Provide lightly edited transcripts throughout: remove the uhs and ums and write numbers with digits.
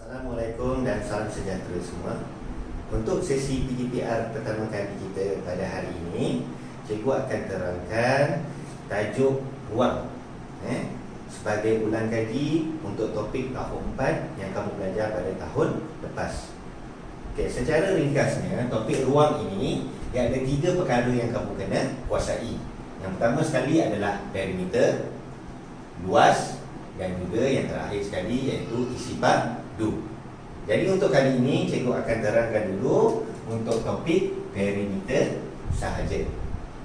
Assalamualaikum dan salam sejahtera semua. Untuk sesi PGPR pertama kali kita pada hari ini, cikgu akan terangkan tajuk ruang sebagai ulang kaji untuk topik tahun 4 yang kamu belajar pada tahun lepas. Okey, secara ringkasnya, topik ruang ini dia ada 3 perkara yang kamu kena kuasai. Yang pertama sekali adalah perimeter, luas, dan juga yang terakhir sekali iaitu isi padu. Jadi untuk kali ini cikgu akan terangkan dulu untuk topik perimeter sahaja.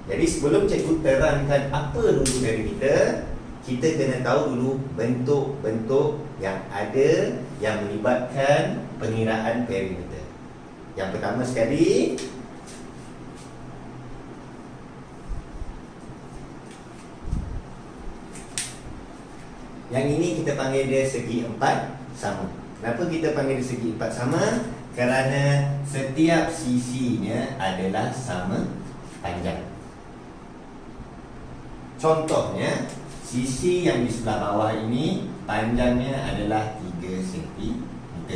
Jadi sebelum cikgu terangkan apa dulu perimeter, kita kena tahu dulu bentuk-bentuk yang ada yang melibatkan pengiraan perimeter. Yang pertama sekali, yang ini kita panggil dia segi empat sama. Kenapa kita panggil dia segi empat sama? Kerana setiap sisinya adalah sama panjang. Contohnya, sisi yang di sebelah bawah ini panjangnya adalah 3 cm.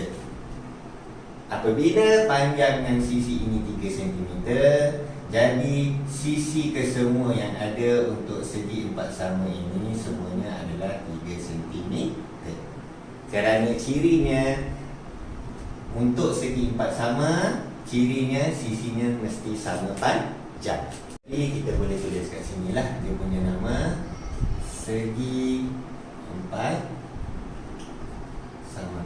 Apabila panjang dan sisi ini 3 cm, jadi sisi kesemua yang ada untuk segi empat sama ini semuanya adalah 3 cm. Kerana cirinya untuk segi empat sama, cirinya sisinya mesti sama panjang. Jadi kita boleh tulis kat sini lah dia punya nama, segi empat sama.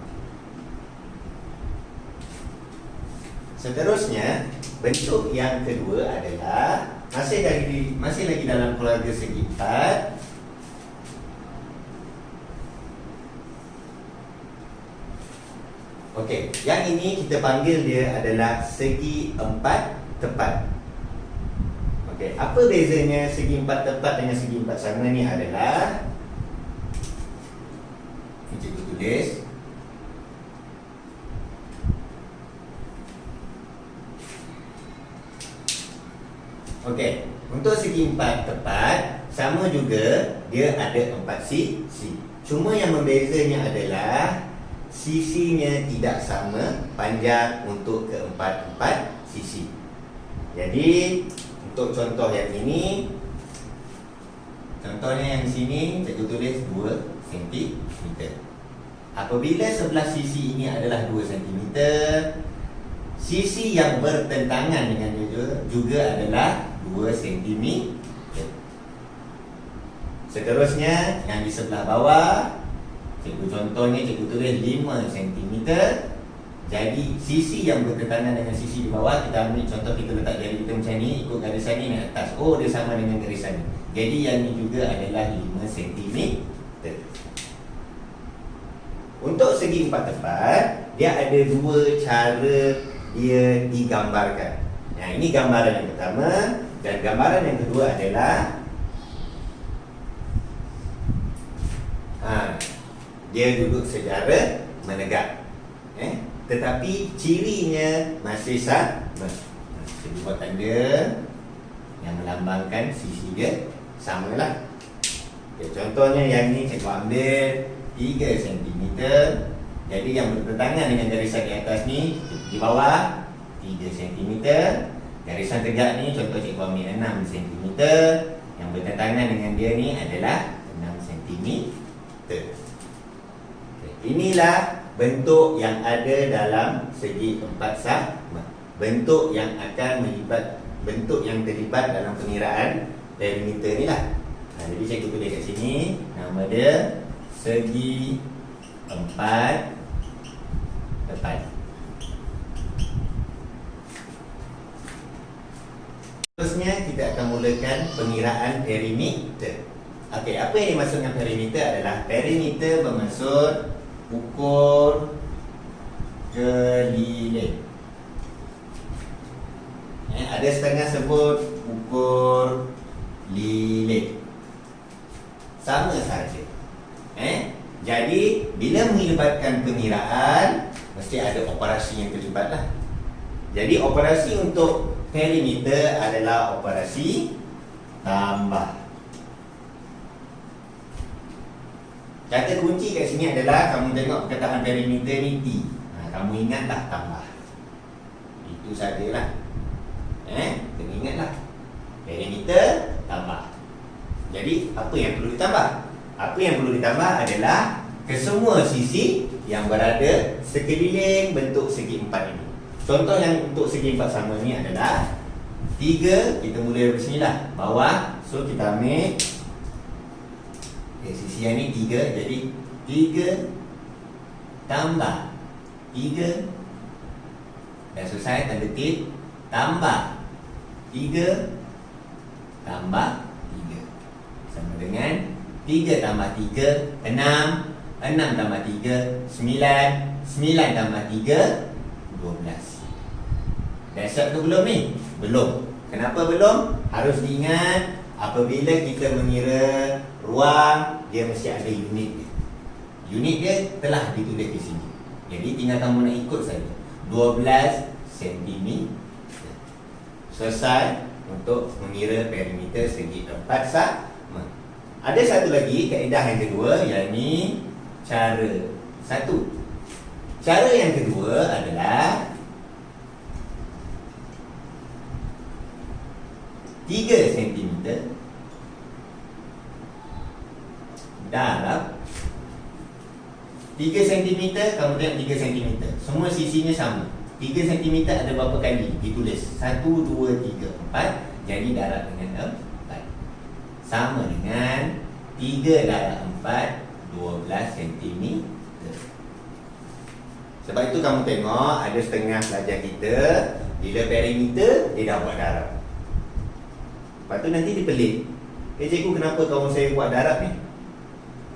Seterusnya, bentuk yang kedua adalah masih lagi dalam keluarga segi empat. Okey, yang ini kita panggil dia adalah segi empat tepat. Okey, apa bezanya segi empat tepat dengan segi empat sama ni adalah, cikgu tulis, okey, untuk segi empat tepat sama juga dia ada 4 sisi. Cuma yang membezanya adalah sisinya tidak sama panjang untuk keempat-empat sisi. Jadi untuk contoh yang ini, contohnya yang di sini cikgu tulis 2 cm. Apabila sebelah sisi ini adalah 2 cm, sisi yang bertentangan dengan dia juga adalah 2 cm. Seterusnya yang di sebelah bawah, contohnya cikgu tulis 5 cm. Jadi sisi yang bertentangan dengan sisi di bawah, kita ambil contoh, kita letak jari kita macam ni, ikut garisan ni naik atas. Oh, dia sama dengan garisan ni. Jadi yang ni juga adalah 5 cm. Untuk segi empat tepat, dia ada 2 cara dia digambarkan. Nah, ini gambaran yang pertama. Dan gambaran yang kedua adalah dia duduk secara menegak, tetapi cirinya masih sama. Saya buat tanda yang melambangkan sisi dia samalah. Okay, contohnya yang ni cikgu ambil 3 cm. Jadi yang bertentangan dengan garisan di atas ni, di bawah 3 cm. Garisan tegak ni contoh cikgu ambil 6 cm. Yang bertentangan dengan dia ni adalah 6 cm. Inilah bentuk yang ada dalam segi empat sama. Bentuk yang terlibat dalam pengiraan perimeter ni lah. Jadi cikgu tulis kat sini, nama dia segi empat tepat. Terusnya kita akan mulakan pengiraan perimeter. Okey, apa yang dimaksud dengan perimeter adalah perimeter bermaksud ukur keliling. Ada setengah sebut ukur lilit. Sama saja. Jadi bila melibatkan pengiraan, mesti ada operasi yang terlibat lah. Jadi operasi untuk perimeter adalah operasi tambah. Kata kunci kat sini adalah kamu tengok perkataan perimeter ni T. Kamu ingatlah tambah. Itu sajalah. Kena ingatlah. Perimeter tambah. Jadi apa yang perlu ditambah? Apa yang perlu ditambah adalah kesemua sisi yang berada sekeliling bentuk segi empat ini. Contoh yang untuk segi empat sama ni adalah 3, kita mula dari sini lah, bawah. So kita ambil sisi yang ni 3, jadi 3 tambah 3, dah selesai, tanda tip, tambah 3 tambah 3 sama dengan 3 tambah 3, 6, 6 tambah 3, 9, 9 tambah 3, 12. Dah siap ke belum ni? Belum. Kenapa belum? Harus diingat, apabila kita mengira ruang, dia mesti ada unit dia. Unit dia telah ditulis di sini. Jadi tinggal kamu nak ikut saja. 12 cm. Selesai untuk mengira perimeter segi 4 sama. Ada satu lagi kaedah yang kedua, yakni cara satu. Cara yang kedua adalah 3 cm darab 3 cm. Kamu tengok 3 cm, semua sisinya sama. 3 cm ada berapa kali ditulis? 1, 2, 3, 4. Jadi darab dengan 4 sama dengan 3 darab 4, 12 cm. Sebab itu kamu tengok ada setengah pelajar kita, bila perimeter dia dah buat darab. Lepas tu nanti dia pelik, cikgu kenapa kawan saya buat darab ni?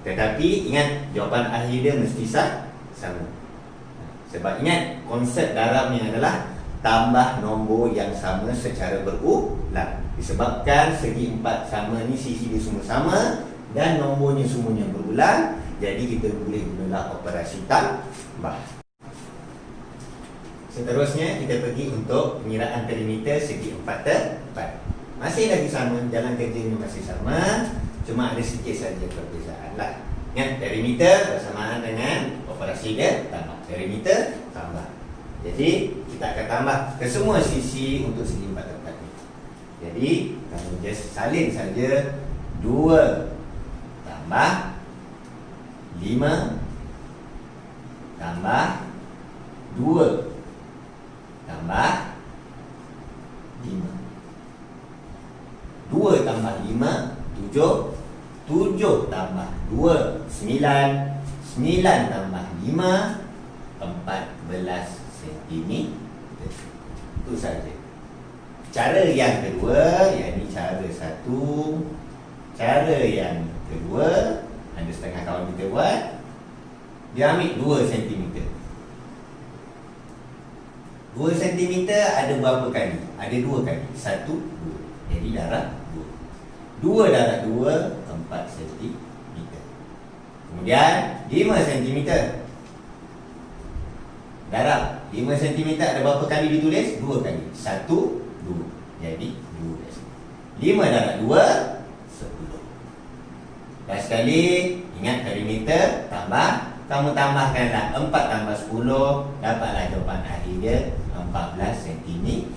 Tetapi ingat, jawapan akhir dia mesti sama. Sebab ingat, konsep darab ni adalah tambah nombor yang sama secara berulang. Disebabkan segi 4 sama ni, sisi dia semua sama dan nombornya semuanya berulang, jadi kita boleh gunalah operasi tambah. Seterusnya kita pergi untuk pengiraan perimeter segi 4/4. Masih lagi sama, jalan kerjanya masih sama, cuma ada sikit saja perbezaan lah. Ingat, perimeter bersamaan dengan operasi dia tambah. Perimeter tambah. Jadi kita akan tambah ke semua sisi untuk segi 4/4 ni. Jadi kamu just salin saja. 2 tambah 5 tambah 2 tambah 5. 2 tambah 5, 7. 7 tambah 2, 9. 9 tambah 5, 14 cm. Itu saja. Cara yang kedua, yakni cara satu. Cara yang kedua, ada setengah kawan kita buat, dia ambil 2 cm. 2 cm ada berapa kali? Ada 2 kali. 1, 2. Jadi darab 2. 2 darab 2, 4 cm. Kemudian 5 cm. Darab 5 cm ada berapa kali ditulis? 2 kali. 1, 2. Jadi 2. 5 darab 2, 10. Dan sekali, ingat perimeter tambah. Kamu tambahkanlah 4 tambah 10, dapatlah jawapan akhir dia 14 cm.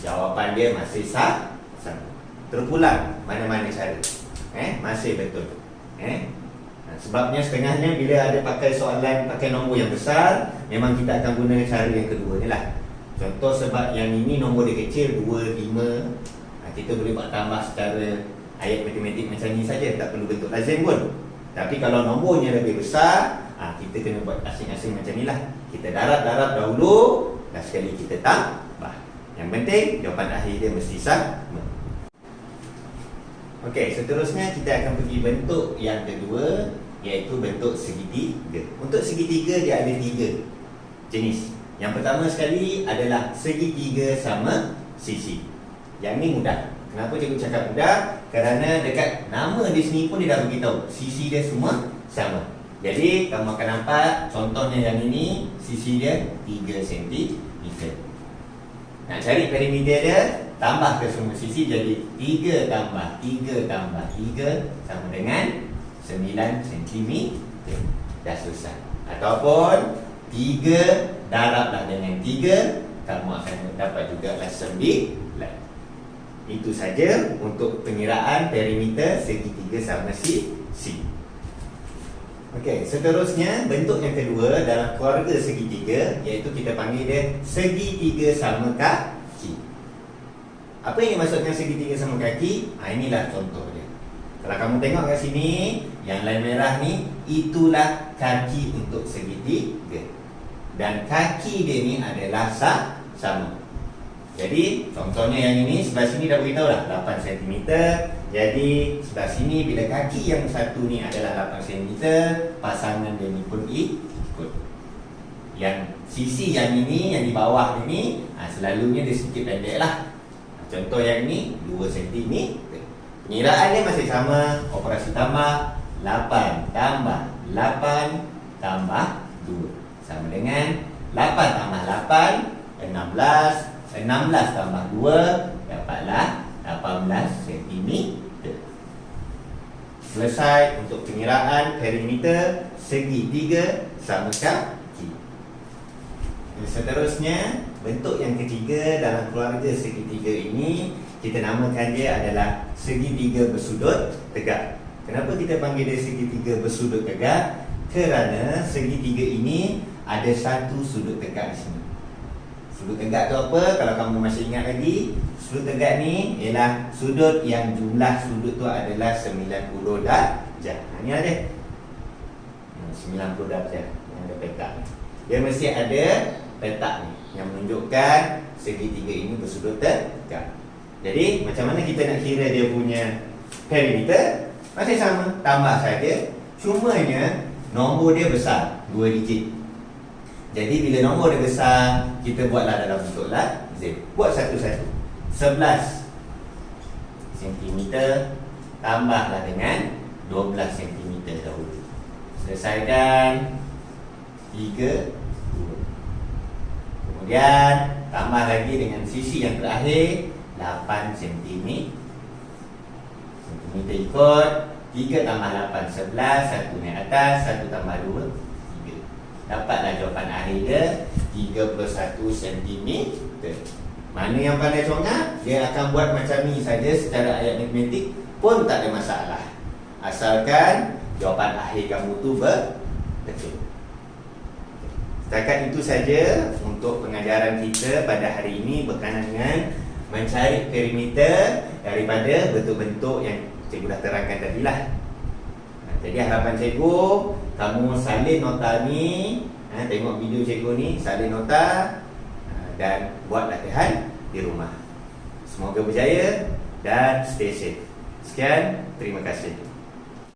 Jawapan dia masih sama. Terpulang mana-mana cara. Masih betul. Sebabnya setengahnya bila ada pakai soalan, pakai nombor yang besar, memang kita akan guna cara yang kedua ni lah. Contoh sebab yang ini nombor dia kecil, 2, 5, kita boleh buat tambah secara ayat matematik macam ni saja, tak perlu bentuk lazim pun. Tapi kalau nombornya lebih besar, kita kena buat asing-asing macam ni lah. Kita darab-darab dahulu, dan sekali kita tambah. Yang penting jawapan akhir dia mesti sama. Okey, seterusnya kita akan pergi bentuk yang kedua, iaitu bentuk segitiga. Untuk segitiga dia ada 3 jenis. Yang pertama sekali adalah segitiga sama sisi. Yang ni mudah. Kenapa cikgu cakap mudah? Kerana dekat nama di sini pun dia dah beritahu sisi dia semua sama. Jadi kamu akan nampak contohnya yang ini, sisi dia 3 cm. Nak cari perimeter dia, tambah ke semua sisi, jadi 3 tambah 3 tambah 3 sama dengan 10. 9 cm. Dah selesai. Ataupun 3 darablah dengan 3, kamu akan dapat jugalah 9. Itu saja untuk pengiraan perimeter segitiga sama C. Okey, seterusnya bentuk yang kedua dalam keluarga segitiga, iaitu kita panggil dia segitiga sama kaki. Apa yang dimaksudkan segitiga sama kaki? Inilah contoh dia. Kalau kamu tengok kat sini, yang line merah ni, itulah kaki untuk segitiga. Dan kaki dia ni adalah sama. Jadi contohnya yang ini, sebelah sini dah beritahu lah 8 cm. Jadi sebelah sini bila kaki yang satu ni adalah 8 cm, pasangan dia ni pun ikut. Yang sisi yang ini, yang di bawah ini, selalunya dia sedikit pendek lah. Contoh yang ni 2 cm. Pengiraan dia masih sama. Operasi tambah 8 tambah 8 tambah 2 sama dengan 8 tambah 8 16. 16 tambah 2 dapatlah 18 cm. Selesai untuk pengiraan perimeter segitiga sama kaki. Seterusnya, bentuk yang ketiga dalam keluarga segitiga ini, kita namakan dia adalah segitiga bersudut tegak. Kenapa kita panggil dia segitiga bersudut tegak? Kerana segitiga ini ada satu sudut tegak di sini. Sudut tegak tu apa? Kalau kamu masih ingat lagi, sudut tegak ni ialah sudut yang jumlah sudut tu adalah 90 darjah. Ini ada 90 darjah yang ada petak. Dia mesti ada petak ni yang menunjukkan segitiga ini bersudut tegak. Jadi macam mana kita nak kira dia punya perimeter? Masih sama, tambah saja. Cumanya nombor dia besar, 2 digit. Jadi bila nombor dia besar, kita buatlah dalam bentuk Z. Buat satu-satu. 11 cm tambahlah dengan 12 cm dahulu. Selesaikan 3, 2. Kemudian tambah lagi dengan sisi yang terakhir 8 cm. Cm ikut 3 tambah 8, 11. 1 naik atas, 1 tambah 2, dapatlah jawapan akhir dia 31 cm. Mana yang pandai congak, dia akan buat macam ni saja secara ayat matematik pun tak ada masalah. Asalkan jawapan akhir kamu tu betul. Setakat itu saja untuk pengajaran kita pada hari ini berkenaan dengan mencari perimeter daripada bentuk-bentuk yang cikgu dah terangkan tadilah. Jadi harapan cikgu, kamu salin nota ni, tengok video cikgu ni, salin nota dan buat latihan di rumah. Semoga berjaya dan stay safe. Sekian, terima kasih.